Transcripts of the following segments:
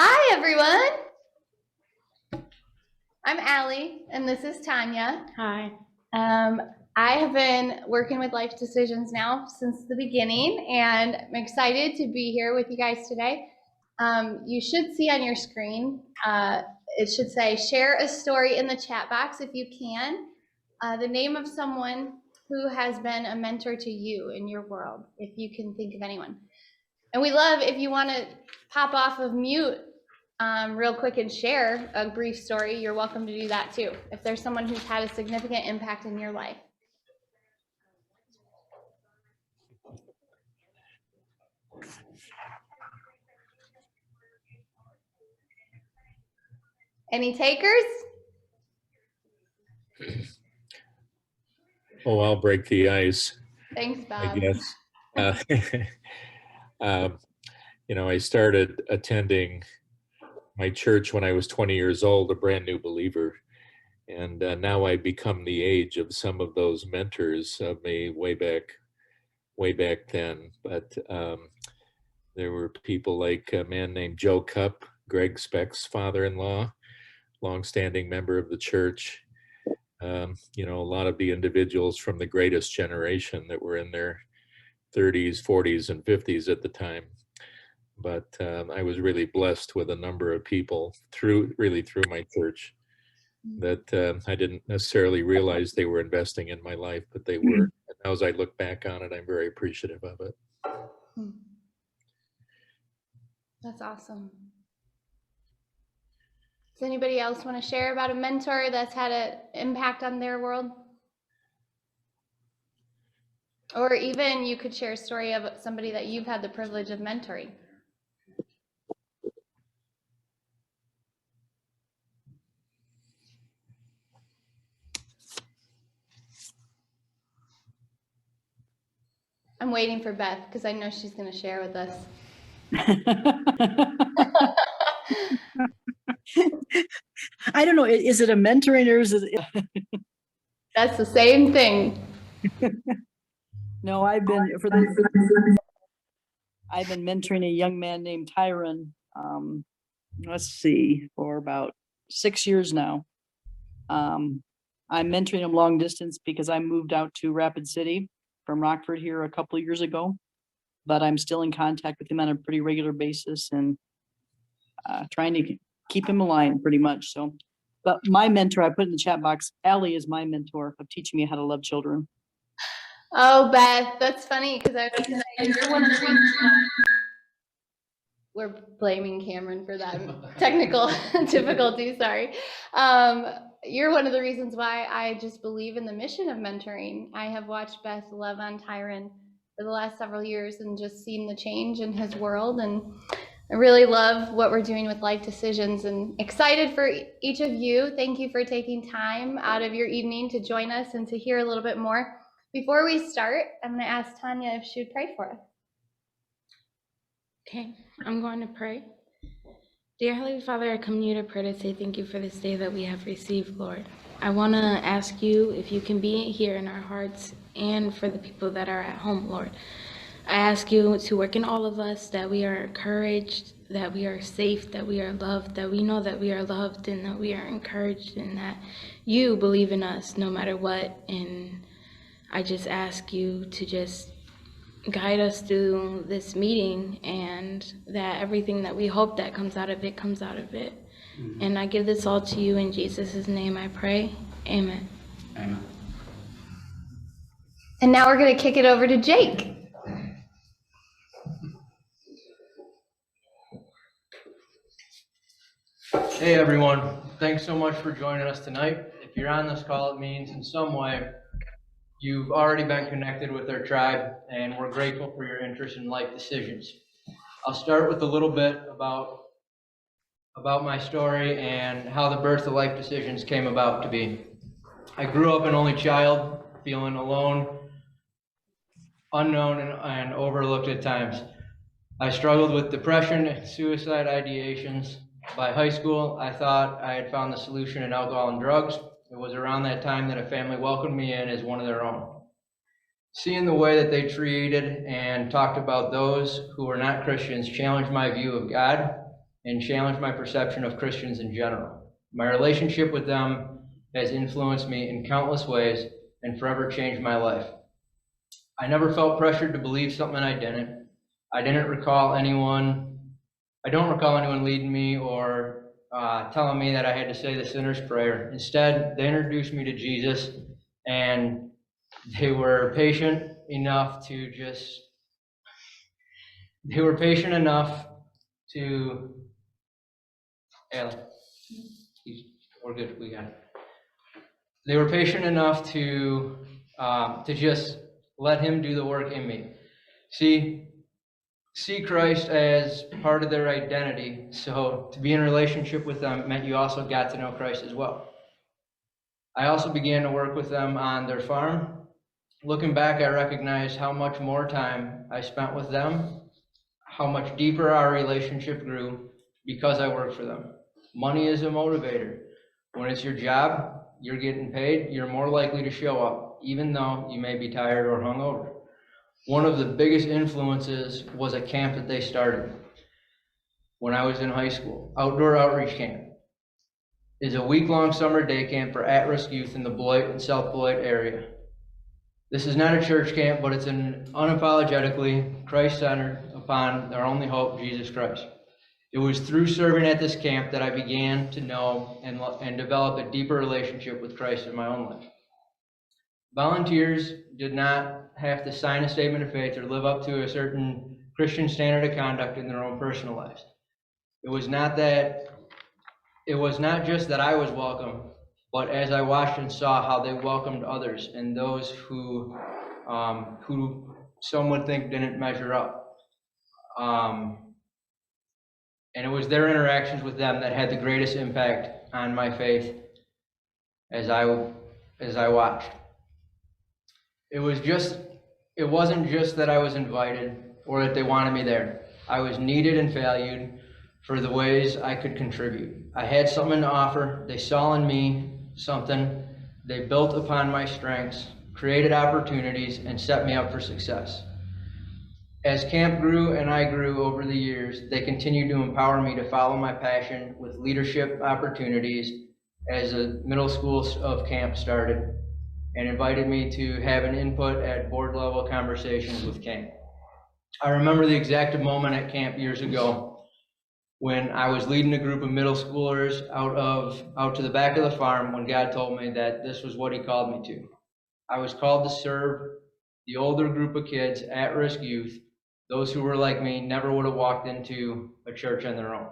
Hi, everyone. I'm Allie, and this is Tanya. Hi. I have been working with Life Decisions now since the beginning, and I'm excited to be here with you guys today. You should see on your screen, it should say share a story in the chat box if you can. The name of someone who has been a mentor to you in your world, if you can think of anyone. And we love if you want to pop off of mute real quick and share a brief story, you're welcome to do that too, if there's someone who's had a significant impact in your life. Any takers? Oh, I'll break the ice. Thanks, Bob. I guess. I started attending my church when I was 20 years old, a brand new believer. And now I become the age of some of those mentors of me way back then. But there were people like a man named Joe Cupp, Greg Speck's father-in-law, longstanding member of the church. A lot of the individuals from the greatest generation that were in their 30s, 40s, and 50s at the time. But I was really blessed with a number of people through my church that I didn't necessarily realize they were investing in my life, but they were. And now as I look back on it, I'm very appreciative of it. That's awesome. Does anybody else want to share about a mentor that's had an impact on their world? Or even you could share a story of somebody that you've had the privilege of mentoring. I'm waiting for Beth because I know she's going to share with us. I don't know. Is it a mentoring or is it? That's the same thing. No, I've been mentoring a young man named Tyron. Let's see, for about 6 years now. I'm mentoring him long distance because I moved out to Rapid City from Rockford here a couple of years ago, but I'm still in contact with him on a pretty regular basis and trying to keep him aligned pretty much. So, but my mentor, I put in the chat box, Allie is my mentor of teaching me how to love children. Oh, Beth, that's funny because I was going to say, you're one of the reasons we're blaming Cameron for that technical difficulty, sorry. You're one of the reasons why I just believe in the mission of mentoring. I have watched Beth love on Tyron for the last several years and just seen the change in his world. And I really love what we're doing with Life Decisions and excited for each of you. Thank you for taking time out of your evening to join us and to hear a little bit more. Before we start, I'm going to ask Tanya if she would pray for us. Okay, I'm going to pray. Dear Heavenly Father, I come to you to pray to say thank you for this day that we have received, Lord. I want to ask you if you can be here in our hearts and for the people that are at home, Lord. I ask you to work in all of us, that we are encouraged, that we are safe, that we are loved, that we know that we are loved and that we are encouraged and that you believe in us no matter what. And I just ask you to just guide us through this meeting and that everything that we hope that comes out of it comes out of it. Mm-hmm. And I give this all to you in Jesus' name I pray. Amen. Amen. And now we're going to kick it over to Jake. Hey everyone, thanks so much for joining us tonight. If you're on this call, it means in some way you've already been connected with our tribe, and we're grateful for your interest in Life Decisions. I'll start with a little bit about my story and how the birth of Life Decisions came about to be. I grew up an only child, feeling alone, unknown, and overlooked at times. I struggled with depression and suicide ideations, By high school, I thought I had found the solution in alcohol and drugs. It was around that time that a family welcomed me in as one of their own. Seeing the way that they treated and talked about those who were not Christians challenged my view of God and challenged my perception of Christians in general. My relationship with them has influenced me in countless ways and forever changed my life. I never felt pressured to believe something I didn't. I don't recall anyone leading me or telling me that I had to say the sinner's prayer. Instead, they introduced me to Jesus, and they were patient enough to yeah, we're good, we got it. They were patient enough to just let him do the work in me. See Christ as part of their identity. So to be in a relationship with them meant you also got to know Christ as well. I also began to work with them on their farm. Looking back, I recognized how much more time I spent with them, how much deeper our relationship grew because I worked for them. Money is a motivator. When it's your job, you're getting paid, you're more likely to show up, even though you may be tired or hungover. One of the biggest influences was a camp that they started when I was in high school. Outdoor Outreach Camp is a week-long summer day camp for at-risk youth in the Beloit and South Beloit area. This is not a church camp, but it's an unapologetically Christ-centered upon our only hope, Jesus Christ. It was through serving at this camp that I began to know and develop a deeper relationship with Christ in my own life. Volunteers did not have to sign a statement of faith or live up to a certain Christian standard of conduct in their own personal lives. It was not just that I was welcome, but as I watched and saw how they welcomed others and those who some would think didn't measure up. And it was their interactions with them that had the greatest impact on my faith as I watched. It wasn't just that I was invited or that they wanted me there. I was needed and valued for the ways I could contribute. I had something to offer. They saw in me something. They built upon my strengths, created opportunities, and set me up for success. As camp grew and I grew over the years, they continued to empower me to follow my passion with leadership opportunities as a middle school of camp started, and invited me to have an input at board level conversations with camp. I remember the exact moment at camp years ago when I was leading a group of middle schoolers out to the back of the farm when God told me that this was what he called me to. I was called to serve the older group of kids, at-risk youth, those who were like me, never would have walked into a church on their own.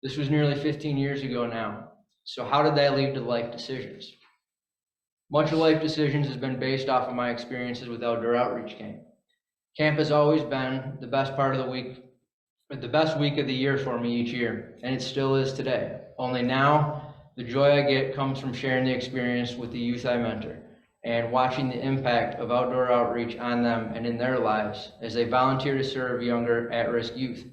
This was nearly 15 years ago now. So how did that lead to life decisions? Much of life decisions has been based off of my experiences with Outdoor Outreach Camp. Camp has always been the best part of the week, or the best week of the year for me each year, and it still is today. Only now, the joy I get comes from sharing the experience with the youth I mentor and watching the impact of outdoor outreach on them and in their lives as they volunteer to serve younger at-risk youth.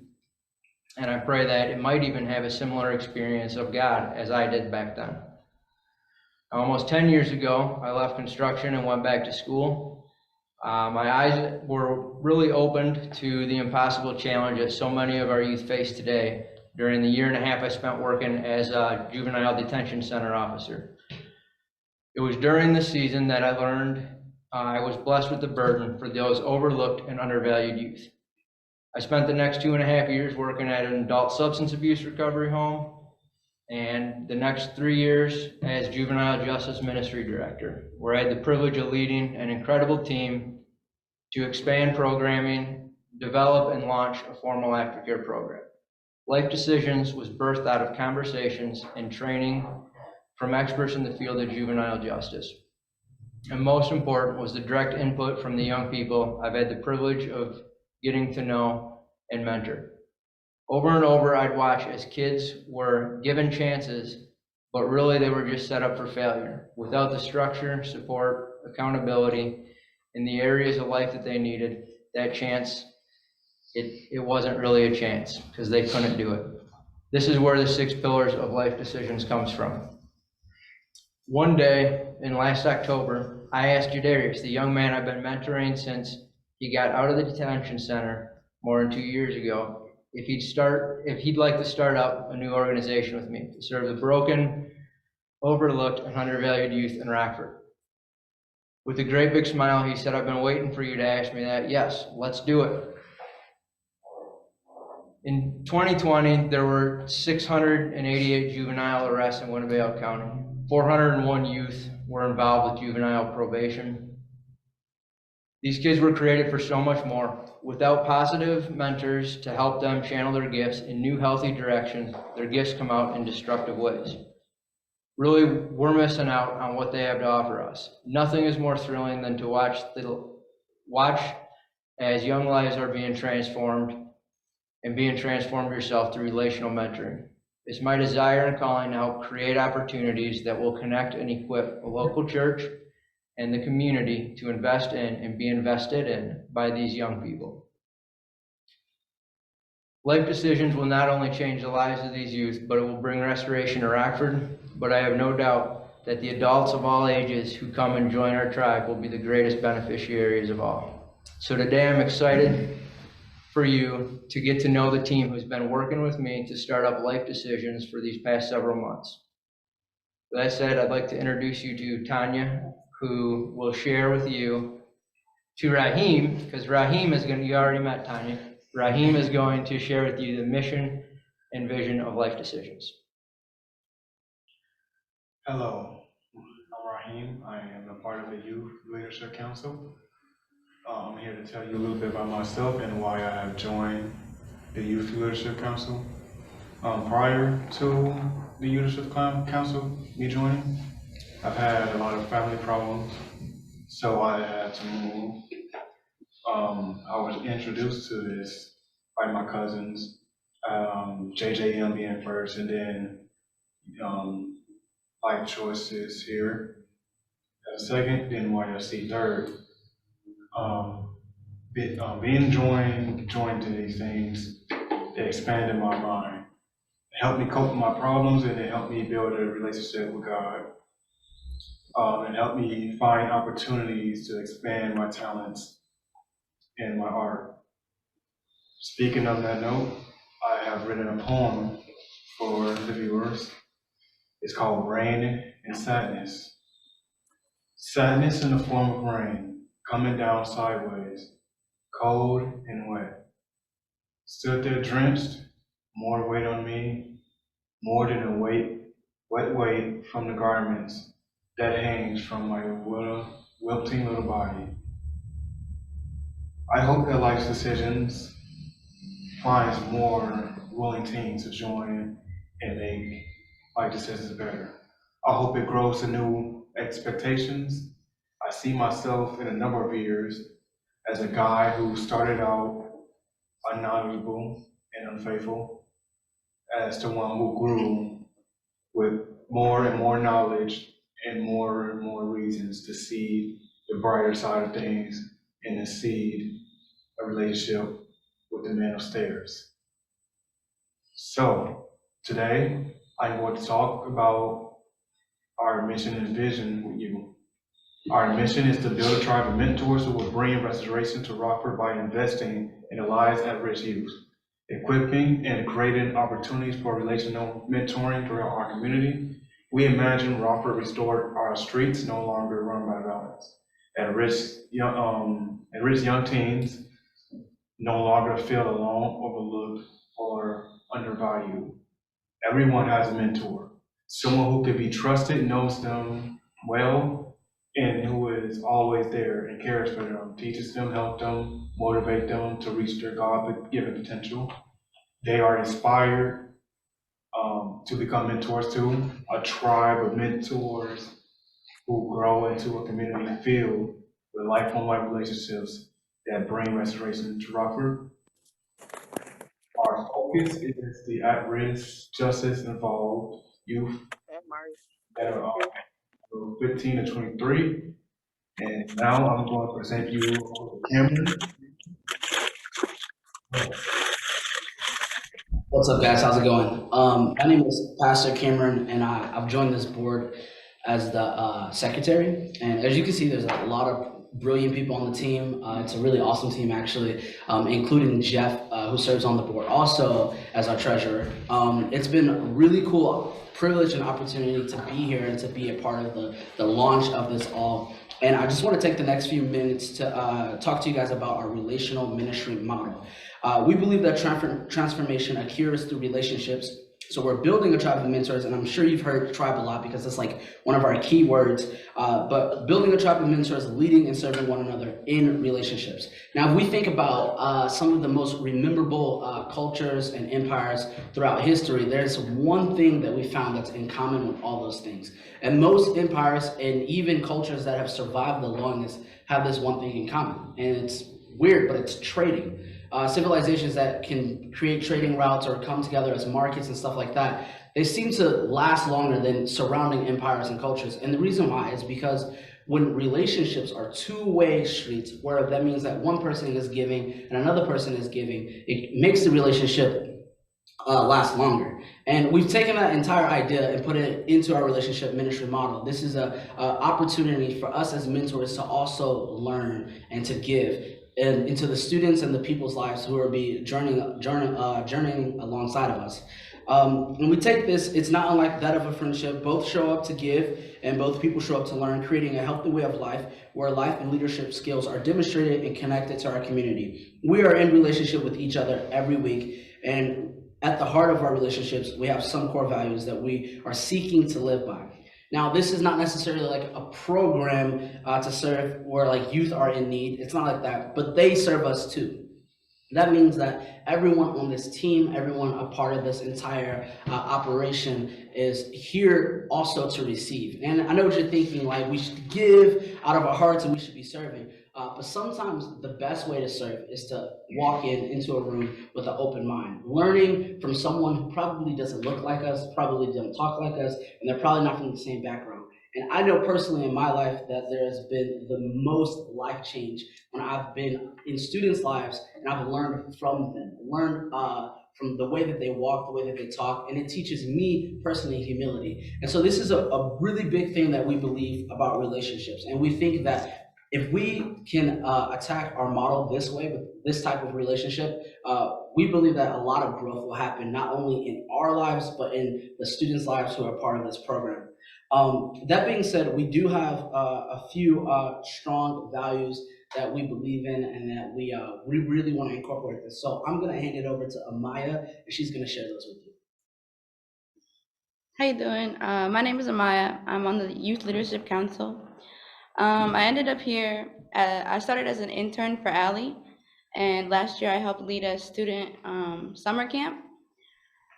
And I pray that it might even have a similar experience of God as I did back then. Almost 10 years ago, I left construction and went back to school. My eyes were really opened to the impossible challenge that so many of our youth face today during the year and a half I spent working as a juvenile detention center officer. It was during this season that I learned I was blessed with the burden for those overlooked and undervalued youth. I spent the next 2.5 years working at an adult substance abuse recovery home, and the next 3 years as juvenile justice ministry director, where I had the privilege of leading an incredible team to expand programming, develop and launch a formal aftercare program. Life Decisions was birthed out of conversations and training from experts in the field of juvenile justice. And most important was the direct input from the young people I've had the privilege of getting to know and mentor. Over and over, I'd watch as kids were given chances, but really they were just set up for failure. Without the structure, support, accountability in the areas of life that they needed, that chance, it wasn't really a chance because they couldn't do it. This is where the 6 pillars of life decisions comes from. One day in last October, I asked Jadarius, the young man I've been mentoring since he got out of the detention center more than 2 years ago, if he'd like to start up a new organization with me to serve the broken, overlooked, and undervalued youth in Rockford. With a great big smile, he said, "I've been waiting for you to ask me that. Yes, let's do it." In 2020, there were 688 juvenile arrests in Winnebago County. 401 youth were involved with juvenile probation. These kids were created for so much more. Without positive mentors to help them channel their gifts in new, healthy directions, their gifts come out in destructive ways. Really, we're missing out on what they have to offer us. Nothing is more thrilling than to watch as young lives are being transformed and being transformed yourself through relational mentoring. It's my desire and calling to help create opportunities that will connect and equip a local church and the community to invest in and be invested in by these young people. Life decisions will not only change the lives of these youth, but it will bring restoration to Rockford. But I have no doubt that the adults of all ages who come and join our tribe will be the greatest beneficiaries of all. So today I'm excited for you to get to know the team who's been working with me to start up Life Decisions for these past several months. With that said, I'd like to introduce you to Tanya, who will share with you, to Raheem, because Raheem is you already met Tanya. Raheem is going to share with you the mission and vision of Life Decisions. Hello, I'm Raheem. I am a part of the Youth Leadership Council. I'm here to tell you a little bit about myself and why I have joined the Youth Leadership Council. Prior to the Youth Leadership Council, me joining, I've had a lot of family problems, so I had to move. I was introduced to this by my cousins, JJM being first, and then Life Choices here second, then YFC third. Being joined to these things, it expanded my mind. It helped me cope with my problems, and it helped me build a relationship with God. It helped me find opportunities to expand my talents and my art. Speaking of that note, I have written a poem for the viewers. It's called Rain and Sadness. Sadness in the form of rain, coming down sideways, cold and wet. Stood there drenched, more weight on me, more than a wet weight from the garments that hangs from my wilting little body. I hope that Life's Decisions finds more willing teens to join and make Life Decisions better. I hope it grows to new expectations. I see myself in a number of years as a guy who started out unknowledgeable and unfaithful, as to one who grew with more and more knowledge and more reasons to see the brighter side of things and to see a relationship with the man upstairs. So today I'm going to talk about our mission and vision with you. Our mission is to build a tribe of mentors who will bring restoration to Rockford by investing in the lives of at-risk youth, equipping and creating opportunities for relational mentoring throughout our community. We imagine Rockford restored, our streets no longer run by violence. At-risk young teens no longer feel alone, overlooked, or undervalued. Everyone has a mentor, someone who can be trusted, knows them well, and who is always there and cares for them, teaches them, helps them, motivate them to reach their God-given potential. They are inspired to become mentors to a tribe of mentors who grow into a community filled with lifelong life relationships that bring restoration to Rockford. Our focus is the at-risk, justice-involved youth that are 15 to 23. And now I'm going to present you Cameron. What's up, guys? How's it going? My name is Pastor Cameron, and I've joined this board as the secretary. And as you can see, there's a lot of brilliant people on the team. It's a really awesome team, actually, including Jeff, who serves on the board also as our treasurer. It's been a really cool privilege and opportunity to be here and to be a part of the launch of this all. And I just want to take the next few minutes to talk to you guys about our relational ministry model. We believe that transformation occurs through relationships. So we're building a tribe of mentors, and I'm sure you've heard tribe a lot because it's like one of our key words, but building a tribe of mentors, leading and serving one another in relationships. Now, if we think about some of the most memorable cultures and empires throughout history, there's one thing that we found that's in common with all those things. And most empires and even cultures that have survived the longest have this one thing in common. And it's weird, but it's trading. Civilizations that can create trading routes or come together as markets and stuff like that, they seem to last longer than surrounding empires and cultures. And the reason why is because when relationships are two-way streets, where that means that one person is giving and another person is giving, it makes the relationship last longer. And we've taken that entire idea and put it into our relationship ministry model. This is a opportunity for us as mentors to also learn and to give and into the students and the people's lives who are journeying alongside of us. When we take this, it's not unlike that of a friendship. Both show up to give and both people show up to learn, creating a healthy way of life where life and leadership skills are demonstrated and connected to our community. We are in relationship with each other every week, and at the heart of our relationships, we have some core values that we are seeking to live by. Now, this is not necessarily like a program to serve where like youth are in need. It's not like that, but they serve us too. That means that everyone on this team, everyone a part of this entire operation is here also to receive. And I know what you're thinking, like we should give out of our hearts and we should be serving. But sometimes the best way to serve is to walk into a room with an open mind, learning from someone who probably doesn't look like us, probably doesn't talk like us, and they're probably not from the same background. And I know personally in my life that there has been the most life change when I've been in students' lives and I've learned from them, learned from the way that they walk, the way that they talk, and it teaches me personally humility. And so this is a really big thing that we believe about relationships. And we think that if we can attack our model this way with this type of relationship, we believe that a lot of growth will happen, not only in our lives, but in the students' lives who are part of this program. That being said, we do have a few strong values that we believe in and that we really want to incorporate this. So I'm going to hand it over to Amaya, and she's going to share those with you. How you doing? My name is Amaya. I'm on the Youth Leadership Council. I ended up here, I started as an intern for Allie, and last year I helped lead a student summer camp.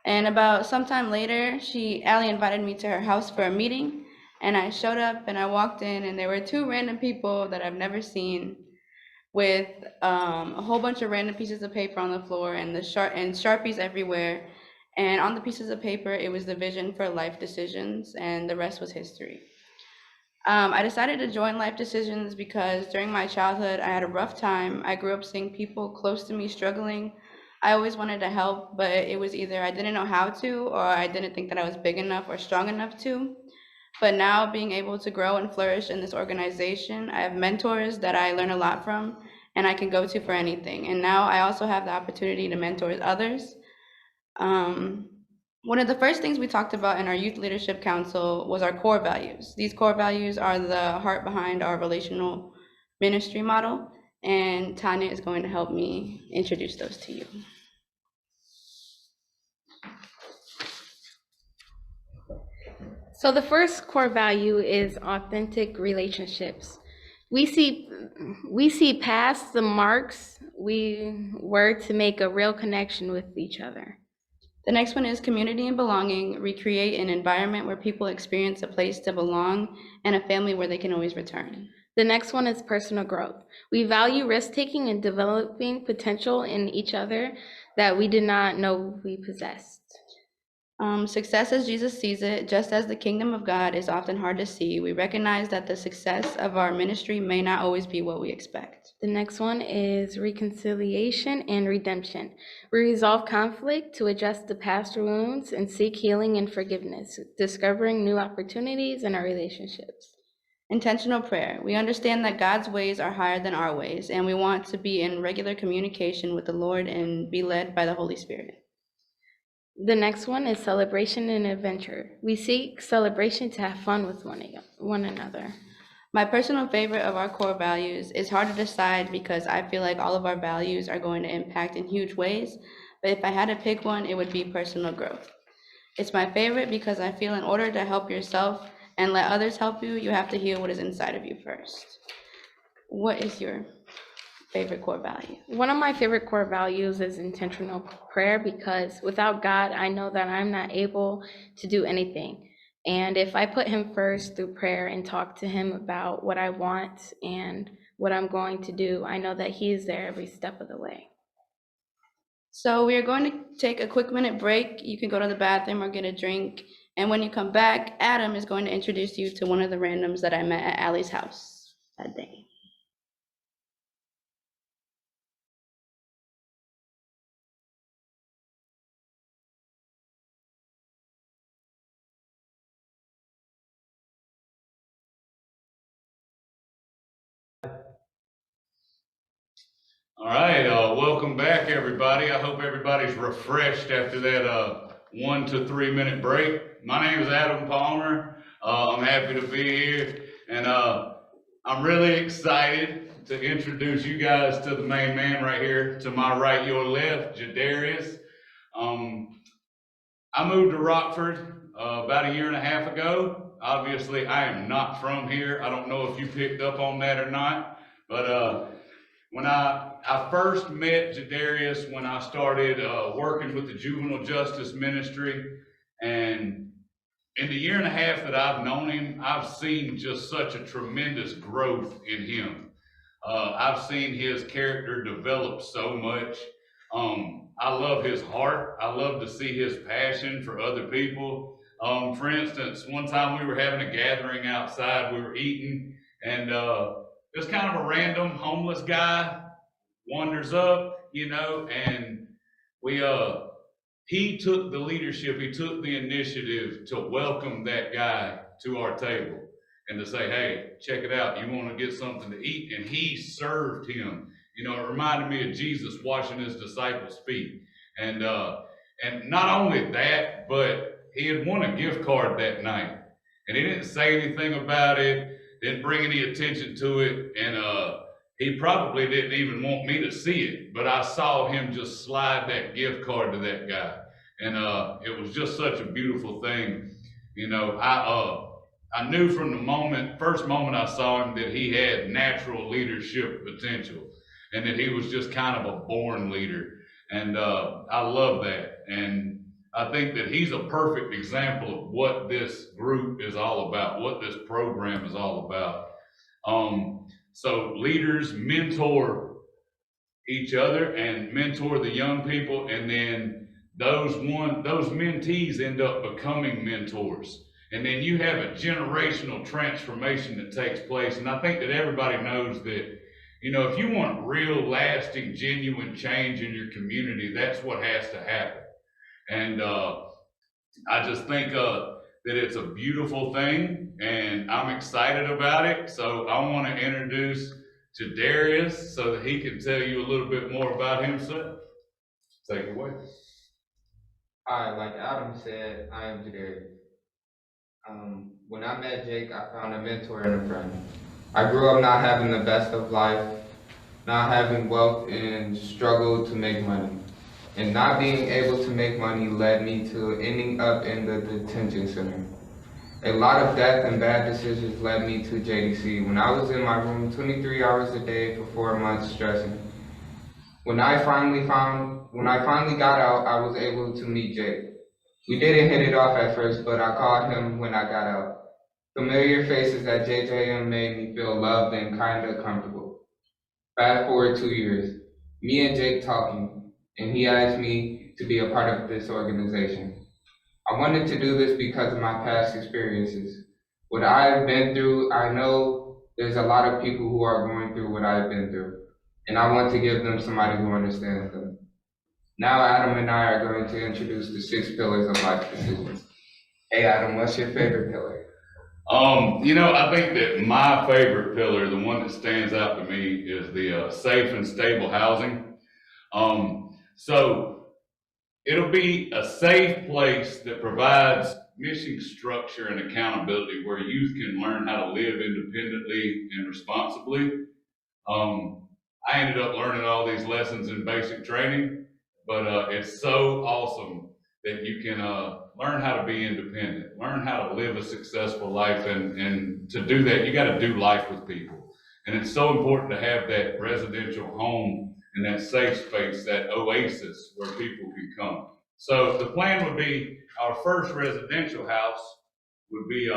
And about sometime later, Allie invited me to her house for a meeting, and I showed up and I walked in and there were two random people that I've never seen with a whole bunch of random pieces of paper on the floor and Sharpies everywhere. And on the pieces of paper, it was the vision for life decisions, and the rest was history. I decided to join Life Decisions because during my childhood, I had a rough time. I grew up seeing people close to me struggling. I always wanted to help, but it was either I didn't know how to, or I didn't think that I was big enough or strong enough to. But now being able to grow and flourish in this organization, I have mentors that I learn a lot from and I can go to for anything. And now I also have the opportunity to mentor others. One of the first things we talked about in our Youth Leadership Council was our core values. These core values are the heart behind our relational ministry model, and Tanya is going to help me introduce those to you. So the first core value is authentic relationships. We see past the marks we were to make a real connection with each other. The next one is community and belonging. Recreate an environment where people experience a place to belong and a family where they can always return. The next one is personal growth. We value risk-taking and developing potential in each other that we did not know we possessed. Success as Jesus sees it, just as the kingdom of God is often hard to see, we recognize that the success of our ministry may not always be what we expect. The next one is reconciliation and redemption. We resolve conflict to adjust the past wounds and seek healing and forgiveness, discovering new opportunities in our relationships. Intentional prayer. We understand that God's ways are higher than our ways, and we want to be in regular communication with the Lord and be led by the Holy Spirit. The next one is celebration and adventure. We seek celebration to have fun with one another. My personal favorite of our core values is hard to decide because I feel like all of our values are going to impact in huge ways, but if I had to pick one, it would be personal growth. It's my favorite because I feel in order to help yourself and let others help you, you have to heal what is inside of you first. What is your favorite core value? One of my favorite core values is intentional prayer, because without God, I know that I'm not able to do anything. And if I put him first through prayer and talk to him about what I want and what I'm going to do, I know that he is there every step of the way. So we are going to take a quick minute break. You can go to the bathroom or get a drink. And when you come back, Adam is going to introduce you to one of the randoms that I met at Allie's house that day. All right, welcome back, everybody. I hope everybody's refreshed after that 1 to 3 minute break. My name is Adam Palmer. I'm happy to be here, and I'm really excited to introduce you guys to the main man right here. To my right, your left, Jadarius. I moved to Rockford about 1.5 years ago. Obviously, I am not from here. I don't know if you picked up on that or not, but when I first met Jadarius when I started working with the juvenile justice ministry, and in the 1.5 years that I've known him, I've seen just such a tremendous growth in him. I've seen his character develop so much. I love his heart. I love to see his passion for other people. For instance, one time we were having a gathering outside, we were eating, and just kind of a random homeless guy wanders up, and he took the leadership, he took the initiative to welcome that guy to our table and to say, hey, check it out, you want to get something to eat? And he served him. It reminded me of Jesus washing his disciples' feet. And not only that, but he had won a gift card that night, and he didn't say anything about it, didn't bring any attention to it, and he probably didn't even want me to see it, but I saw him just slide that gift card to that guy, and it was just such a beautiful thing. I knew from the first moment I saw him, that he had natural leadership potential, and that he was just kind of a born leader, and I love that. And I think that he's a perfect example of what this group is all about, what this program is all about. So leaders mentor each other and mentor the young people, and then those mentees end up becoming mentors. And then you have a generational transformation that takes place. And I think that everybody knows that, if you want real, lasting, genuine change in your community, that's what has to happen. And I just think that it's a beautiful thing, and I'm excited about it. So I want to introduce Jadarius so that he can tell you a little bit more about himself. Take it away. Hi, like Adam said, I am Jadarius. When I met Jake, I found a mentor and a friend. I grew up not having the best of life, not having wealth, and struggled to make money. And not being able to make money led me to ending up in the detention center. A lot of death and bad decisions led me to JDC when I was in my room 23 hours a day for 4 months stressing. When I finally got out, I was able to meet Jake. We didn't hit it off at first, but I called him when I got out. Familiar faces at JJM made me feel loved and kinda comfortable. Fast forward 2 years, me and Jake talking, and he asked me to be a part of this organization. I wanted to do this because of my past experiences. What I've been through, I know there's a lot of people who are going through what I've been through, and I want to give them somebody who understands them. Now Adam and I are going to introduce the 6 pillars of life decisions. Hey Adam, what's your favorite pillar? I think that my favorite pillar, the one that stands out to me, is the safe and stable housing. So it'll be a safe place that provides mission structure and accountability where youth can learn how to live independently and responsibly. I ended up learning all these lessons in basic training, but it's so awesome that you can learn how to be independent, learn how to live a successful life, and to do that, you got to do life with people. And it's so important to have that residential home and that safe space, that oasis where people can come. So the plan would be our first residential house would be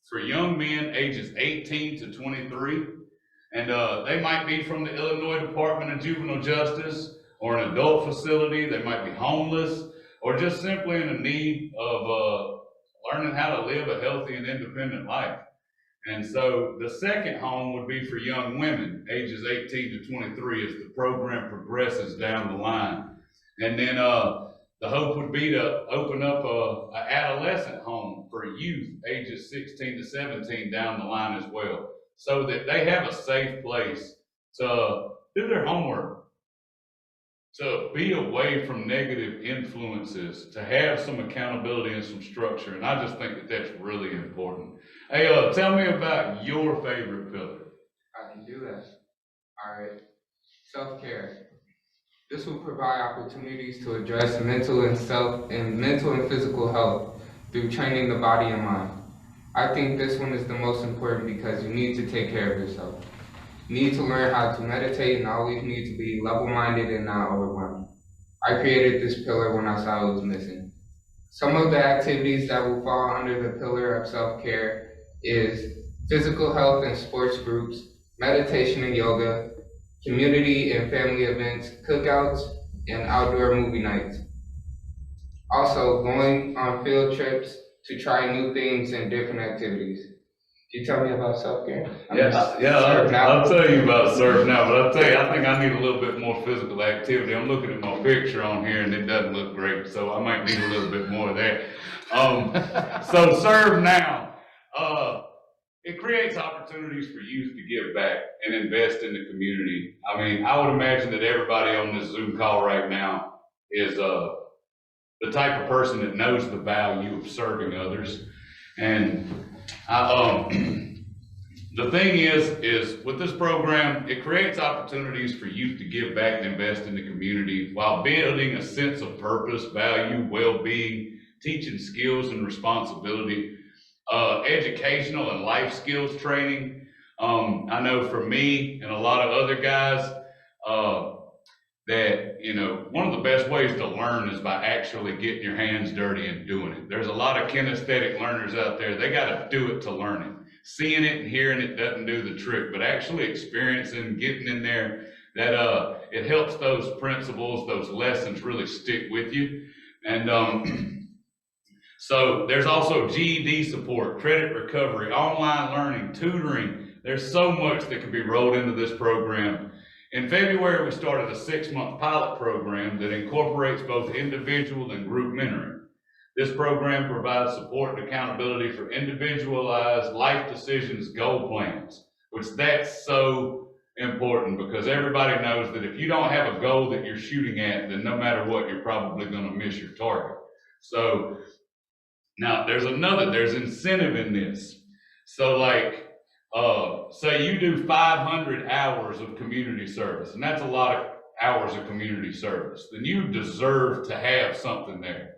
for young men ages 18 to 23. And they might be from the Illinois Department of Juvenile Justice or an adult facility. They might be homeless or just simply in a need of learning how to live a healthy and independent life. And so the second home would be for young women, ages 18 to 23, as the program progresses down the line. And then the hope would be to open up an adolescent home for youth, ages 16 to 17 down the line as well, so that they have a safe place to do their homework, to be away from negative influences, to have some accountability and some structure. And I just think that that's really important. Hey, tell me about your favorite pillar. I can do that. All right. Self-care. This will provide opportunities to address mental and physical health through training the body and mind. I think this one is the most important because you need to take care of yourself. You need to learn how to meditate and always need to be level-minded and not overwhelmed. I created this pillar when I saw it was missing. Some of the activities that will fall under the pillar of self-care is physical health and sports groups, meditation and yoga, community and family events, cookouts, and outdoor movie nights. Also, going on field trips to try new things and different activities. Can you tell me about self-care? I'll tell you about surf now, but I'll tell you, I think I need a little bit more physical activity. I'm looking at my picture on here and it doesn't look great, so I might need a little bit more of that. So serve now. It creates opportunities for youth to give back and invest in the community. I mean, I would imagine that everybody on this Zoom call right now is the type of person that knows the value of serving others. And the thing is with this program, it creates opportunities for youth to give back and invest in the community while building a sense of purpose, value, well-being, teaching skills and responsibility, educational and life skills training. I know for me and a lot of other guys that, one of the best ways to learn is by actually getting your hands dirty and doing it. There's a lot of kinesthetic learners out there. They got to do it to learn it. Seeing it and hearing it doesn't do the trick, but actually experiencing, getting in there, that it helps those principles, those lessons really stick with you. And so there's also GED support, credit recovery, online learning, tutoring. There's so much that can be rolled into this program. In February, we started a 6-month pilot program that incorporates both individual and group mentoring. This program provides support and accountability for individualized life decisions, goal plans, which that's so important because everybody knows that if you don't have a goal that you're shooting at, then no matter what, you're probably going to miss your target. So now there's incentive in this. So say you do 500 hours of community service, and that's a lot of hours of community service, then you deserve to have something there.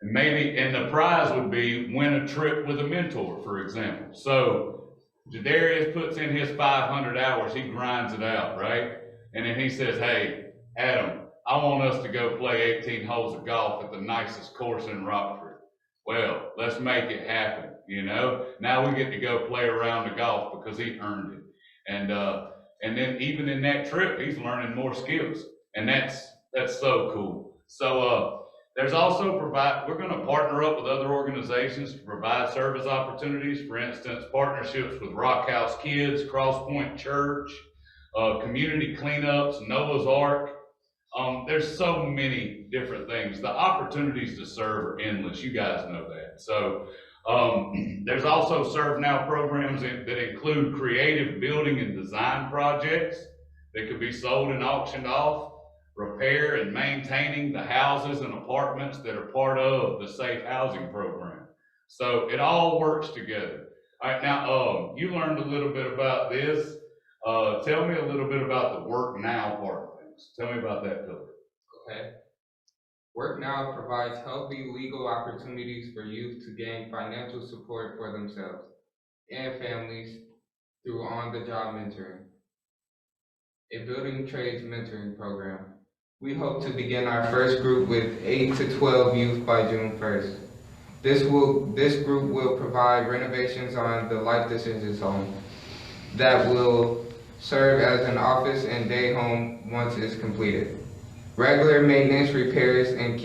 And the prize would be win a trip with a mentor, for example. So Jadarius puts in his 500 hours, he grinds it out, right? And then he says, hey, Adam, I want us to go play 18 holes of golf at the nicest course in Rockford. Well, let's make it happen, Now we get to go play around the golf because he earned it. And then even in that trip, he's learning more skills. And that's so cool. So There's also we're gonna partner up with other organizations to provide service opportunities. For instance, partnerships with Rock House Kids, Crosspoint Church, community cleanups, Noah's Ark. There's so many different things. The opportunities to serve are endless. You guys know that. So there's also Serve Now programs that include creative building and design projects that could be sold and auctioned off, repair and maintaining the houses and apartments that are part of the safe housing program. So it all works together. All right, now you learned a little bit about this. Tell me a little bit about the Work Now part of things. Tell me about that, Philip. Okay. Work Now provides healthy legal opportunities for youth to gain financial support for themselves and families through on-the-job mentoring, a building trades mentoring program. We hope to begin our first group with 8 to 12 youth by June 1st. This group will provide renovations on the Life Decisions home that will serve as an office and day home once it's completed. Regular maintenance, repairs, and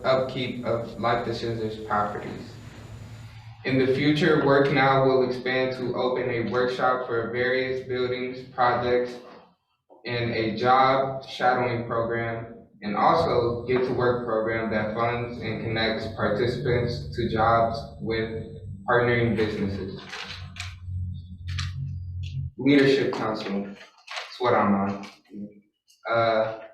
upkeep of Life Decisions properties. In the future, Work Now will expand to open a workshop for various buildings, projects, and a job shadowing program, and also Get to Work program that funds and connects participants to jobs with partnering businesses. Leadership Council, that's what I'm on.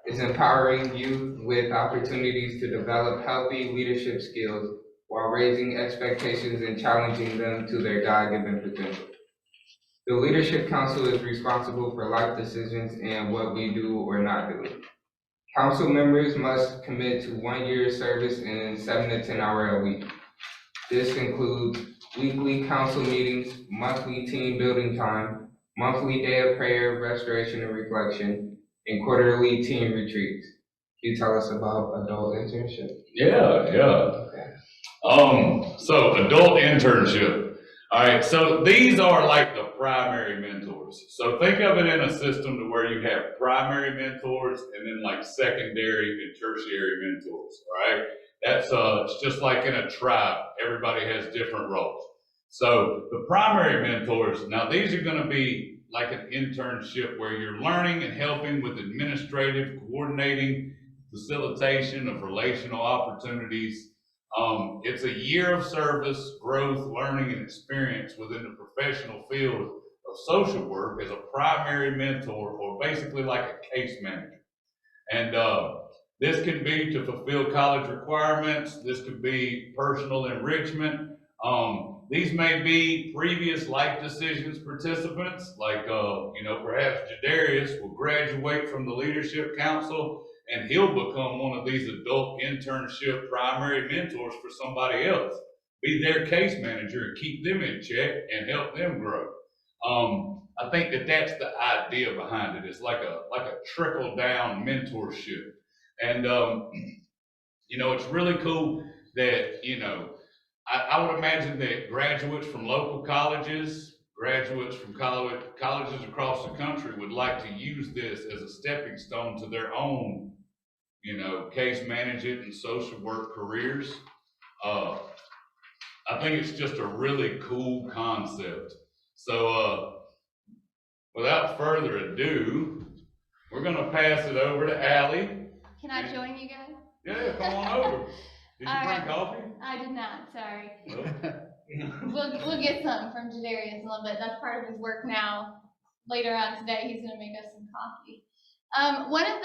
Is empowering youth with opportunities to develop healthy leadership skills while raising expectations and challenging them to their God-given potential. The Leadership Council is responsible for life decisions and what we do or not do. Council members must commit to 1 year service and 7 to 10 hours a week. This includes weekly council meetings, monthly team building time, monthly day of prayer, restoration, and reflection, and quarterly team retreats. Can you tell us about adult internship? Yeah. Okay. So adult internship. All right, so these are like the primary mentors. So think of it in a system to where you have primary mentors and then like secondary and tertiary mentors, all right? That's it's just like in a tribe, everybody has different roles. So the primary mentors, now these are gonna be like an internship where you're learning and helping with administrative, coordinating, facilitation of relational opportunities. It's a year of service, growth, learning, and experience within the professional field of social work as a primary mentor, or basically like a case manager. And this could be to fulfill college requirements. This could be personal enrichment. These may be previous life decisions participants, like perhaps Jadarius will graduate from the Leadership Council and he'll become one of these adult internship primary mentors for somebody else. Be their case manager and keep them in check and help them grow. I think that that's the idea behind it. It's like a trickle down mentorship. And it's really cool that, I would imagine that graduates from local colleges, graduates from colleges across the country would like to use this as a stepping stone to their own, case management and social work careers. I think it's just a really cool concept. So without further ado, we're gonna pass it over to Allie. Can I join you guys? Yeah, come on over. Did you bring coffee? I did not, sorry. Well, We'll get some from Jadarius in a little bit. That's part of his work now. Later on today, he's gonna make us some coffee. One of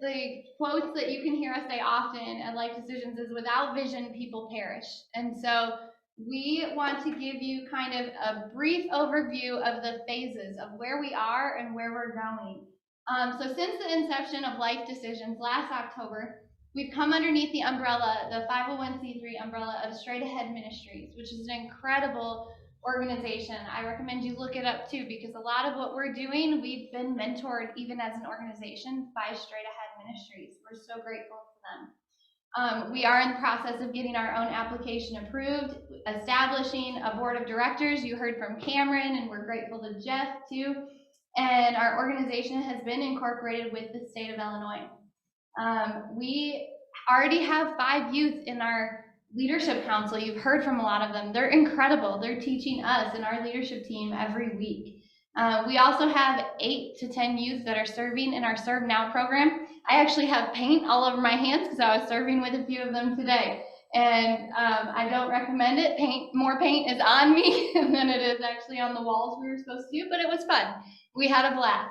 the quotes that you can hear us say often at Life Decisions is, without vision, people perish. And so we want to give you kind of a brief overview of the phases of where we are and where we're going. So since the inception of Life Decisions last October, we've come underneath the umbrella, the 501c3 umbrella of Straight Ahead Ministries, which is an incredible organization. I recommend you look it up too, because a lot of what we're doing, we've been mentored even as an organization by Straight Ahead Ministries. We're so grateful for them. We are in the process of getting our own application approved, establishing a board of directors. You heard from Cameron, and we're grateful to Jeff too. And our organization has been incorporated with the state of Illinois. We already have 5 youth in our leadership council. You've heard from a lot of them. They're incredible. They're teaching us and our leadership team every week. We also have 8 to 10 youth that are serving in our Serve Now program. I actually have paint all over my hands because I was serving with a few of them today. And I don't recommend it. More paint is on me than it is actually on the walls we were supposed to do, but it was fun. We had a blast.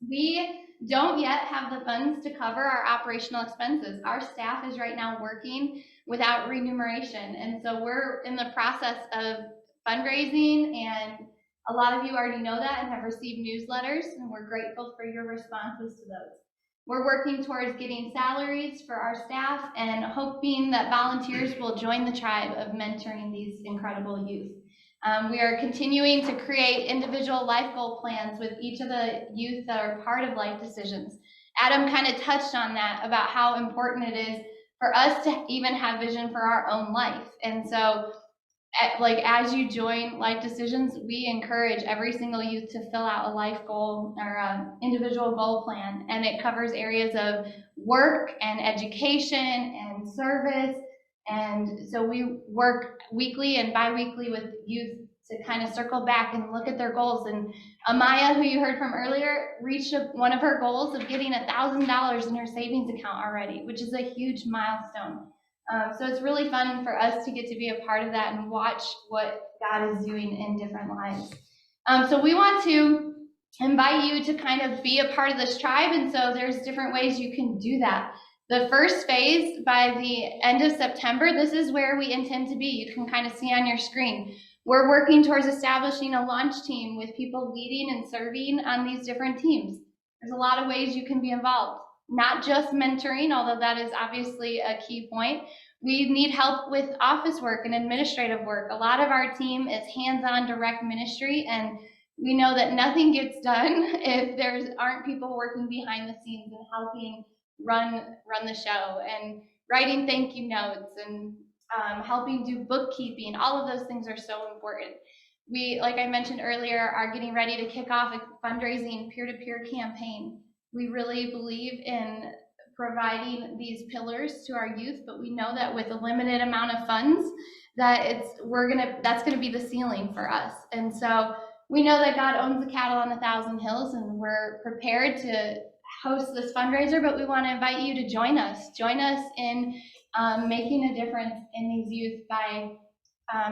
We don't yet have the funds to cover our operational expenses. Our staff is right now working without remuneration. And so we're in the process of fundraising, and a lot of you already know that and have received newsletters, and we're grateful for your responses to those. We're working towards getting salaries for our staff and hoping that volunteers will join the tribe of mentoring these incredible youth. We are continuing to create individual life goal plans with each of the youth that are part of Life Decisions. Adam kind of touched on that, about how important it is for us to even have vision for our own life. And so as you join Life Decisions, we encourage every single youth to fill out a life goal or individual goal plan, and it covers areas of work and education and service. And so we work weekly and bi-weekly with youth to kind of circle back and look at their goals. And Amaya, who you heard from earlier, reached one of her goals of getting $1,000 in her savings account already, which is a huge milestone. So it's really fun for us to get to be a part of that and watch what God is doing in different lives. So we want to invite you to kind of be a part of this tribe, and so there's different ways you can do that. The first phase, by the end of September, this is where we intend to be. You can kind of see on your screen. We're working towards establishing a launch team with people leading and serving on these different teams. There's a lot of ways you can be involved. Not just mentoring, although that is obviously a key point. We need help with office work and administrative work. A lot of our team is hands-on direct ministry, and we know that nothing gets done if there aren't people working behind the scenes and helping run the show and writing thank you notes and helping do bookkeeping. All of those things are so important. We, like I mentioned earlier, are getting ready to kick off a fundraising peer-to-peer campaign. We really believe in providing these pillars to our youth, but we know that with a limited amount of funds, that that's gonna be the ceiling for us. And so we know that God owns the cattle on 1,000 hills, and we're prepared to host this fundraiser, but we want to invite you to join us in making a difference in these youth by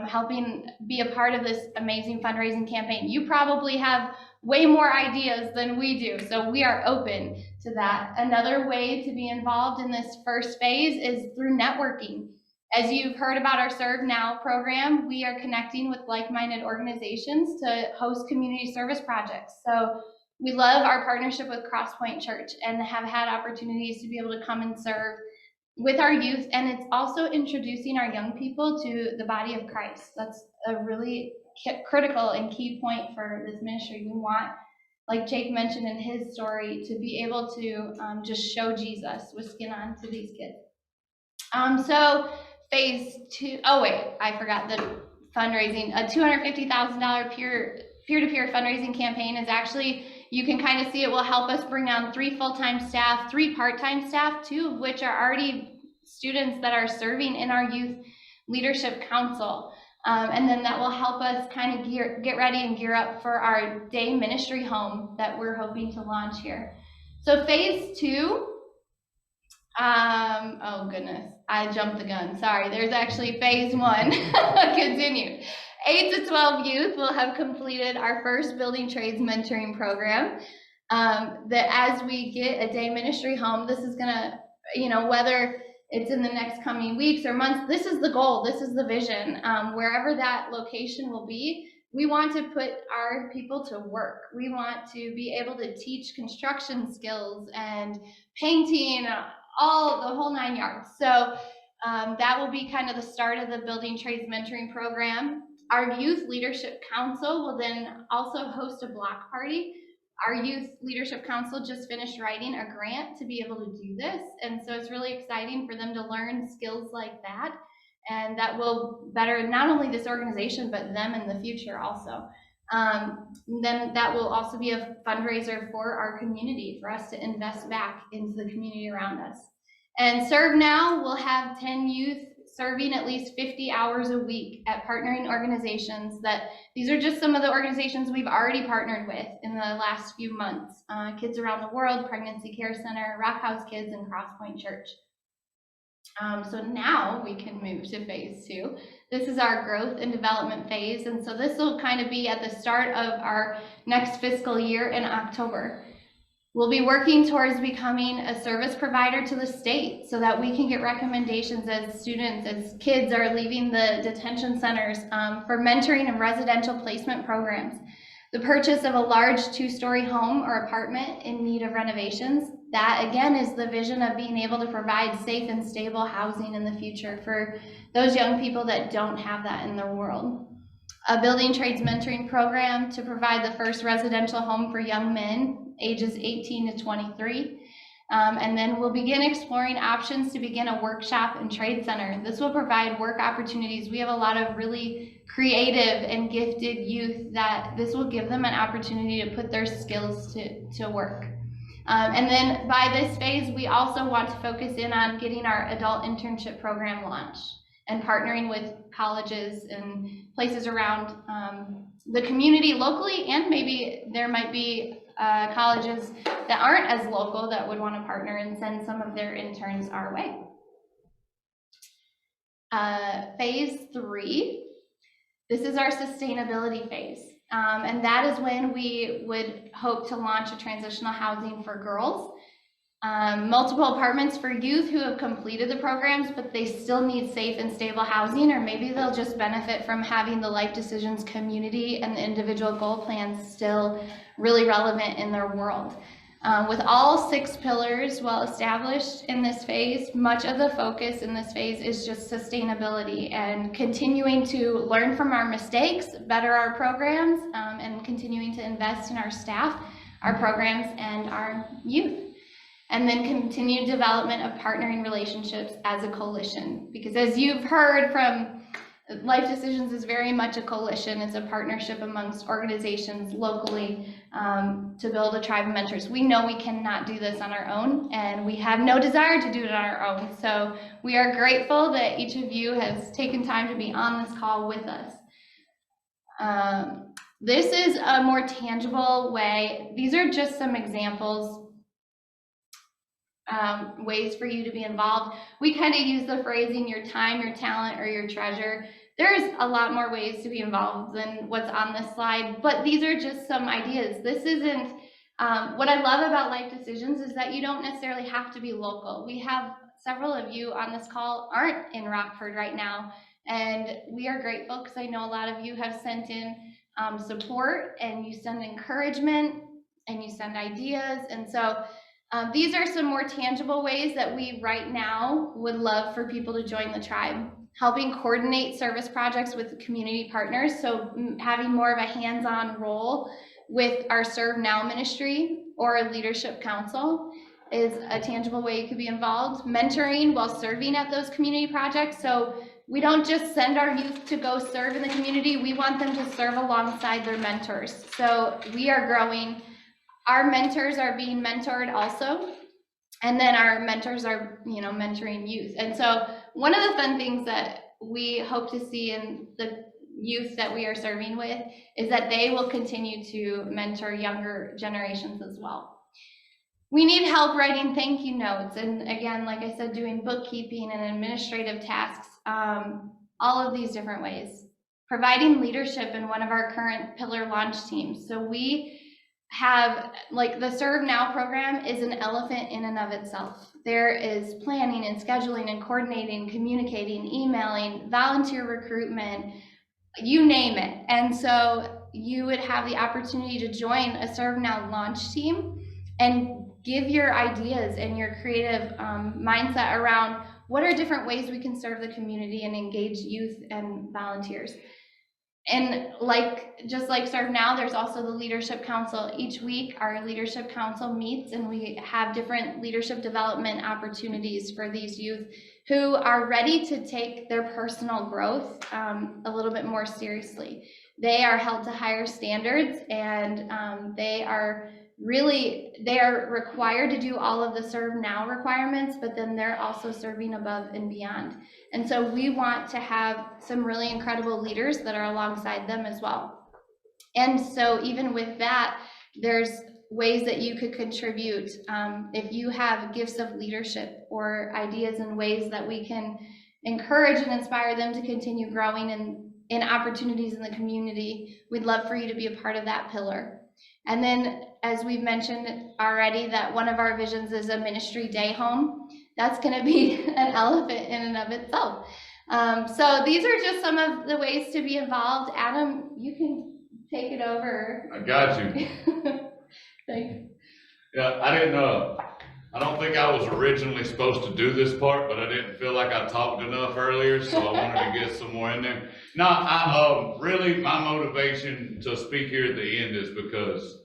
helping be a part of this amazing fundraising campaign. You probably have way more ideas than we do, so we are open to that. Another way to be involved in this first phase is through networking. As you've heard about our Serve Now program, we are connecting with like-minded organizations to host community service projects. So we love our partnership with Crosspoint Church and have had opportunities to be able to come and serve with our youth, and it's also introducing our young people to the body of Christ. That's a really critical and key point for this ministry. We want, like Jake mentioned in his story, to be able to just show Jesus with skin on to these kids. So phase 2, oh wait, I forgot the fundraising. A $250,000 peer-to-peer fundraising campaign is actually, you can kind of see it will help us bring on 3 full-time staff, 3 part-time staff, 2 of which are already students that are serving in our youth leadership council. And then that will help us kind of get ready and gear up for our day ministry home that we're hoping to launch here. So phase 2, oh goodness, I jumped the gun. Sorry, there's actually phase 1 continued. 8 to 12 youth will have completed our first building trades mentoring program. That as we get a day ministry home, this is gonna, whether it's in the next coming weeks or months, this is the goal, this is the vision. Wherever that location will be, we want to put our people to work. We want to be able to teach construction skills and painting, the whole 9 yards. So that will be kind of the start of the Building Trades Mentoring Program. Our Youth Leadership Council will then also host a block party. Our Youth Leadership Council just finished writing a grant to be able to do this. And so it's really exciting for them to learn skills like that. And that will better not only this organization, but them in the future also. Then that will also be a fundraiser for our community, for us to invest back into the community around us. And Serve Now will have 10 youth serving at least 50 hours a week at partnering organizations. That these are just some of the organizations we've already partnered with in the last few months. Kids Around the World, Pregnancy Care Center, Rock House Kids, and Crosspoint Church. So now we can move to phase 2. This is our growth and development phase. And so this will kind of be at the start of our next fiscal year in October. We'll be working towards becoming a service provider to the state so that we can get recommendations as students, as kids are leaving the detention centers for mentoring and residential placement programs. The purchase of a large 2-story home or apartment in need of renovations. That again is the vision of being able to provide safe and stable housing in the future for those young people that don't have that in their world. A building trades mentoring program to provide the first residential home for young men ages 18 to 23. And then we'll begin exploring options to begin a workshop and trade center. This will provide work opportunities. We have a lot of really creative and gifted youth that this will give them an opportunity to put their skills to work. And then by this phase, we also want to focus in on getting our adult internship program launched and partnering with colleges and places around the community locally, and maybe there might be colleges that aren't as local that would want to partner and send some of their interns our way. Phase 3, this is our sustainability phase. And that is when we would hope to launch a transitional housing for girls. Multiple apartments for youth who have completed the programs, but they still need safe and stable housing, or maybe they'll just benefit from having the Life Decisions community and the individual goal plans still really relevant in their world. With all 6 pillars well established in this phase, much of the focus in this phase is just sustainability and continuing to learn from our mistakes, better our programs, and continuing to invest in our staff, our programs, and our youth. And then continued development of partnering relationships as a coalition. Because as you've heard from, Life Decisions is very much a coalition. It's a partnership amongst organizations locally to build a tribe of mentors. We know we cannot do this on our own, and we have no desire to do it on our own. So we are grateful that each of you has taken time to be on this call with us. This is a more tangible way. These are just some examples, ways for you to be involved. We kind of use the phrasing your time, your talent, or your treasure. There's a lot more ways to be involved than what's on this slide, but these are just some ideas. This isn't, what I love about Life Decisions is that you don't necessarily have to be local. We have several of you on this call aren't in Rockford right now, and we are grateful because I know a lot of you have sent in support, and you send encouragement, and you send ideas, and so these are some more tangible ways that we right now would love for people to join the tribe. Helping coordinate service projects with community partners, so having more of a hands-on role with our Serve Now ministry or a leadership council is a tangible way you could be involved. Mentoring while serving at those community projects, so we don't just send our youth to go serve in the community, we want them to serve alongside their mentors. So we are growing. Our mentors are being mentored also, and then our mentors are, mentoring youth. And so one of the fun things that we hope to see in the youth that we are serving with is that they will continue to mentor younger generations as well. We need help writing thank you notes, and again, like I said, doing bookkeeping and administrative tasks, all of these different ways. Providing leadership in one of our current pillar launch teams. So we have, like, the Serve Now program is an elephant in and of itself. There is planning and scheduling and coordinating, communicating, emailing, volunteer recruitment, you name it. And so you would have the opportunity to join a Serve Now launch team and give your ideas and your creative mindset around what are different ways we can serve the community and engage youth and volunteers. And just like Serve Now, there's also the Leadership Council. Each week, our Leadership Council meets, and we have different leadership development opportunities for these youth who are ready to take their personal growth a little bit more seriously. They are held to higher standards, and they are really, they are required to do all of the serve now requirements, but then they're also serving above and beyond. And so we want to have some really incredible leaders that are alongside them as well. And so even with that, there's ways that you could contribute. If you have gifts of leadership or ideas and ways that we can encourage and inspire them to continue growing in opportunities in the community, we'd love for you to be a part of that pillar. And then, as we've mentioned already, that one of our visions is a ministry day home. That's going to be an elephant in and of itself. So these are just some of the ways to be involved. Adam, you can take it over. I got you. Thank you. Yeah, I don't think I was originally supposed to do this part, but I didn't feel like I talked enough earlier, so I wanted to get some more in there. No, really, my motivation to speak here at the end is because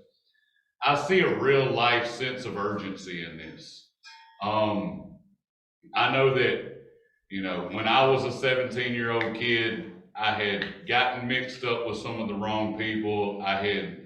I see a real life sense of urgency in this. I know that, when I was a 17-year-old kid, I had gotten mixed up with some of the wrong people. I had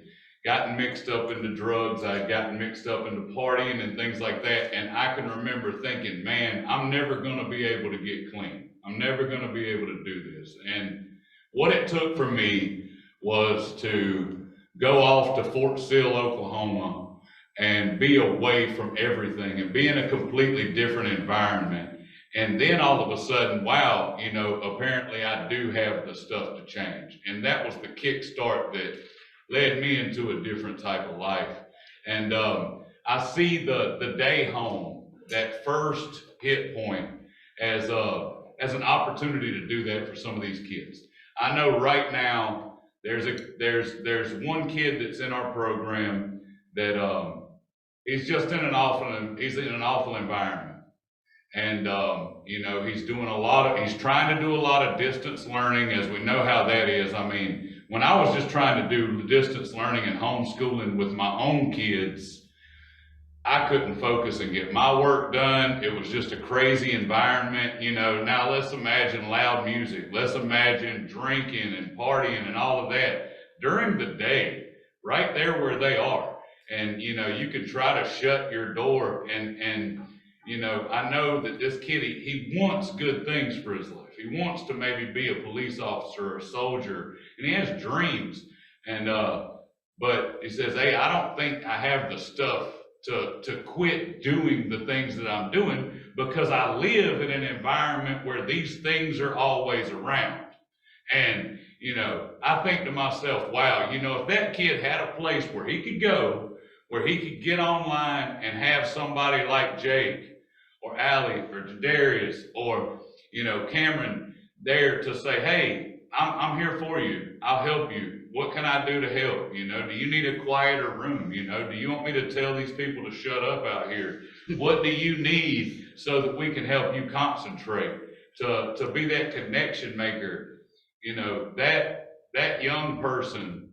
gotten mixed up into drugs. I had gotten mixed up into partying and things like that. And I can remember thinking, man, I'm never going to be able to get clean. I'm never going to be able to do this. And what it took for me was to go off to Fort Sill, Oklahoma, and be away from everything and be in a completely different environment. And then all of a sudden, wow, apparently I do have the stuff to change. And that was the kickstart that led me into a different type of life. And I see the day home, that first hit point, as an opportunity to do that for some of these kids. I know right now there's one kid that's in our program that he's just in an awful environment. And he's trying to do a lot of distance learning, as we know how that is. I mean, when I was just trying to do distance learning and homeschooling with my own kids, I couldn't focus and get my work done. It was just a crazy environment. Now let's imagine loud music. Let's imagine drinking and partying and all of that during the day, right there where they are. And, you could try to shut your door and I know that this kid, he wants good things for his life. He wants to maybe be a police officer or a soldier, and he has dreams. And, but he says, hey, I don't think I have the stuff to quit doing the things that I'm doing, because I live in an environment where these things are always around. And, I think to myself, wow, if that kid had a place where he could go, where he could get online and have somebody like Jake or Allie or Jadarius or, Cameron there to say, hey, I'm here for you. I'll help you. What can I do to help? Do you need a quieter room? Do you want me to tell these people to shut up out here? What do you need so that we can help you concentrate, to be that connection maker? That young person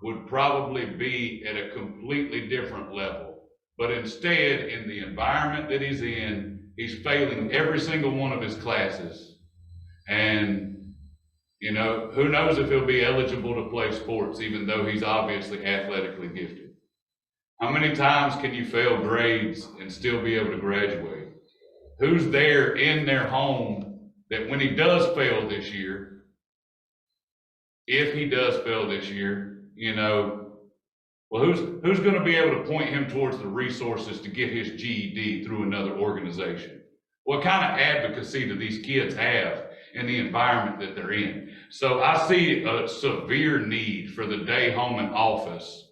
would probably be at a completely different level. But instead, in the environment that he's in, he's failing every single one of his classes. And, who knows if he'll be eligible to play sports, even though he's obviously athletically gifted. How many times can you fail grades and still be able to graduate? Who's there in their home that when he does fail this year, if he does fail this year, well, who's going to be able to point him towards the resources to get his GED through another organization? What kind of advocacy do these kids have in the environment that they're in? So I see a severe need for the day home and office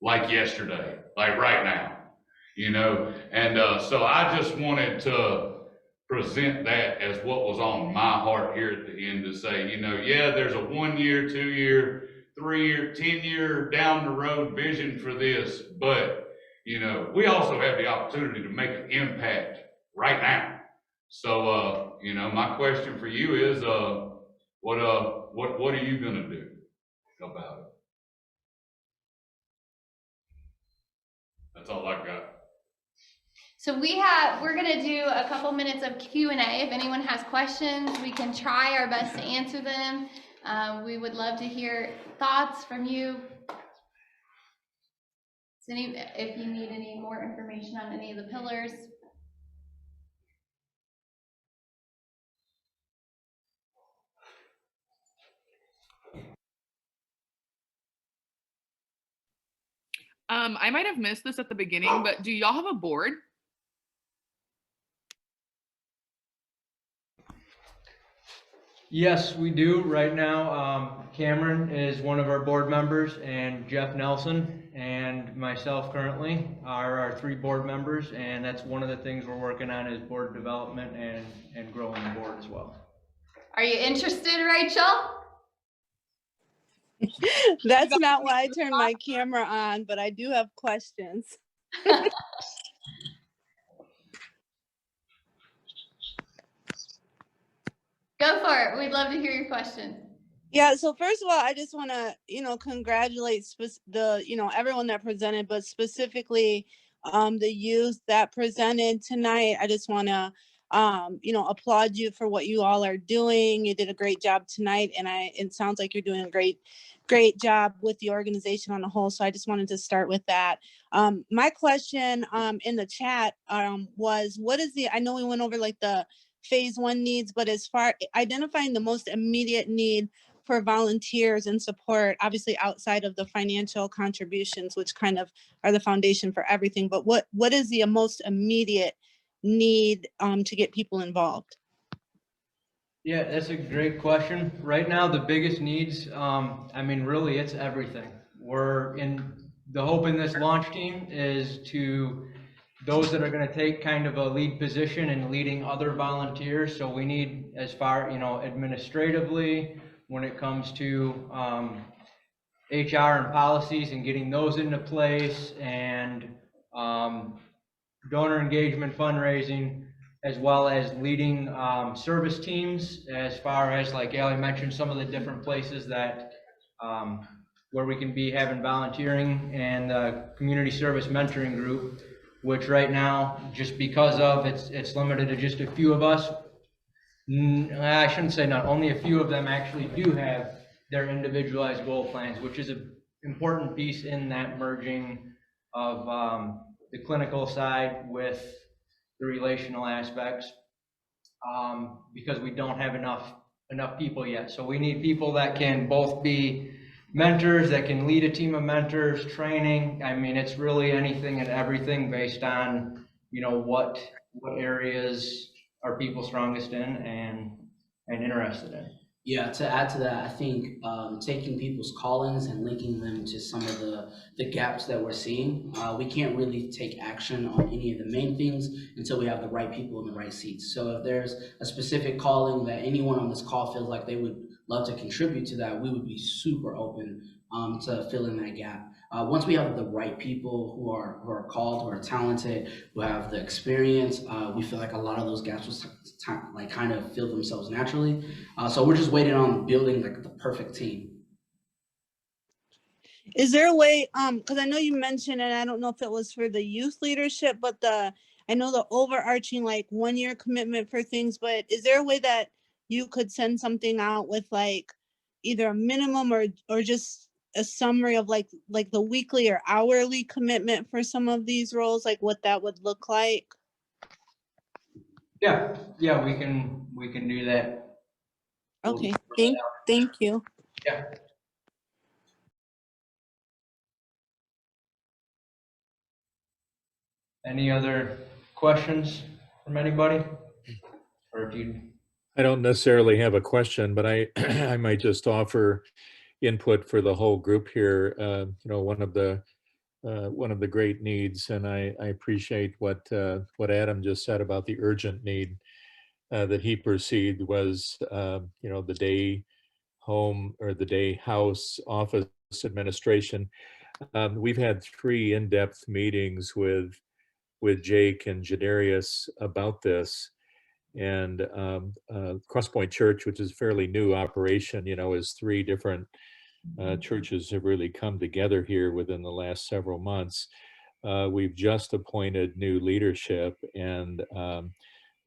like yesterday, like right now, and so I just wanted to present that as what was on my heart here at the end, to say, yeah, there's a 1 year, 2 year, 3 year, 10 year down the road vision for this, but we also have the opportunity to make an impact right now. So my question for you is, what are you gonna do about it? That's all I got. So we're going to do a couple minutes of Q&A. If anyone has questions, we can try our best to answer them. We would love to hear thoughts from you. So if you need any more information on any of the pillars, I might have missed this at the beginning, but do y'all have a board? Yes, we do right now. Cameron is one of our board members, and Jeff Nelson and myself currently are our 3 board members, and that's one of the things we're working on is board development and growing the board as well. are you interested, Rachel? That's not why I turned my camera on, but I do have questions. Go for it. We'd love to hear your question. Yeah, so first of all, I just want to, congratulate everyone that presented, but specifically the youth that presented tonight. I just want to, applaud you for what you all are doing. You did a great job tonight, and it sounds like you're doing a great job with the organization on the whole. So I just wanted to start with that. My question in the chat was, I know we went over like the phase 1 needs, but as far identifying the most immediate need for volunteers and support, obviously outside of the financial contributions, which kind of are the foundation for everything, but what is the most immediate need to get people involved? Yeah, that's a great question. Right now, the biggest needs, really it's everything. The hope in this launch team is to those that are going to take kind of a lead position in leading other volunteers. So we need, as far, administratively, when it comes to HR and policies and getting those into place, and donor engagement, fundraising, as well as leading service teams, as far as, like Allie mentioned, some of the different places that where we can be having volunteering, and community service mentoring group, which right now, just because of it's limited to just a few of us. I shouldn't say not, only a few of them actually do have their individualized goal plans, which is an important piece in that merging of the clinical side with the relational aspects, because we don't have enough people yet. So we need people that can both be mentors, that can lead a team of mentors, training. I mean, it's really anything and everything based on, what areas are people strongest in and interested in. Yeah, to add to that, I think taking people's call-ins and linking them to some of the gaps that we're seeing, we can't really take action on any of the main things until we have the right people in the right seats. So if there's a specific calling that anyone on this call feels like they would love to contribute to that, we would be super open to fill in that gap. Once we have the right people who are called, who are talented, who have the experience, we feel like a lot of those gaps will kind of fill themselves naturally. So we're just waiting on building like the perfect team. Is there a way, because I know you mentioned, and I don't know if it was for the youth leadership, but I know the overarching like 1-year commitment for things, but is there a way that you could send something out with like either a minimum or just a summary of like the weekly or hourly commitment for some of these roles, like what that would look like? Yeah, we can do that. Okay, thank you. Yeah. Any other questions from anybody? Or do you? I don't necessarily have a question, but I I might just offer input for the whole group here. One of the great needs, and I appreciate what Adam just said about the urgent need that he perceived was the day home or the day house office administration. We've had 3 in-depth meetings with Jake and Jadarius about this. And Crosspoint Church, which is a fairly new operation, is 3 different churches have really come together here within the last several months. We've just appointed new leadership, and the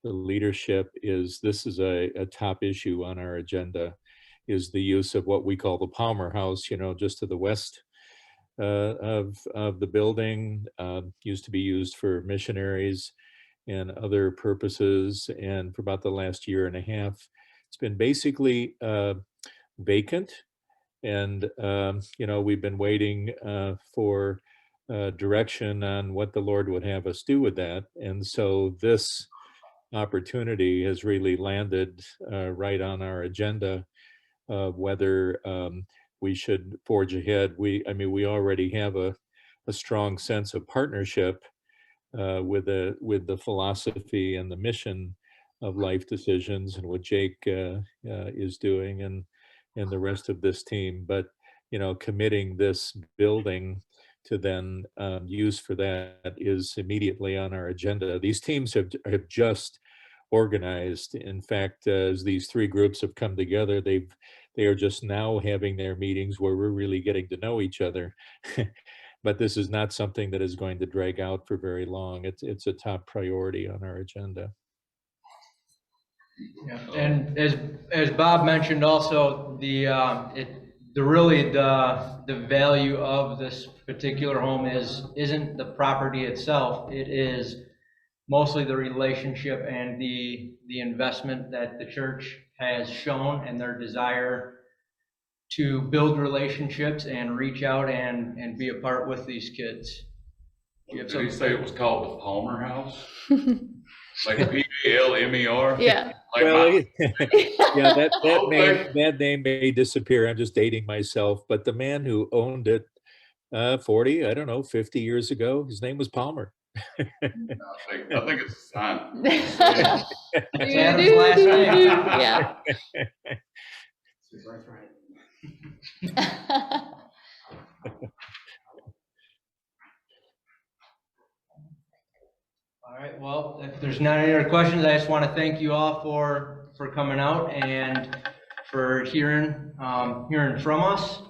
leadership this is a top issue on our agenda, is the use of what we call the Palmer House, just to the west of the building. Used to be used for missionaries and other purposes. And for about the last year and a half, it's been basically vacant. And, we've been waiting for direction on what the Lord would have us do with that. And so this opportunity has really landed right on our agenda of whether we should forge ahead. We already have a strong sense of partnership with the philosophy and the mission of Life Decisions and what Jake is doing and the rest of this team. But committing this building to then use for that is immediately on our agenda. These teams have just organized. In fact, as these three groups have come together, they are just now having their meetings where we're really getting to know each other. But this is not something that is going to drag out for very long. It's a top priority on our agenda. Yeah. And as Bob mentioned also, the value of this particular home isn't the property itself. It is mostly the relationship and the investment that the church has shown and their desire to build relationships and reach out and be a part with these kids. Did he say it was called the Palmer House? Like Palmer? Yeah. Like Well, my, yeah, Okay. that name may disappear. I'm just dating myself, but the man who owned it 40, I don't know, 50 years ago, his name was Palmer. I think it's a sign. That's Adam's last name. Yeah. That's right. All right, well, if there's not any other questions, I just want to thank you all for coming out and for hearing from us.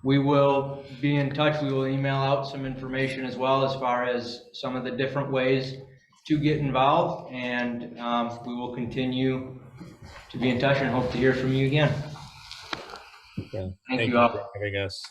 We will be in touch. We will email out some information as well as far as some of the different ways to get involved, and we will continue to be in touch and hope to hear from you again. Yeah. Thank you all for having us.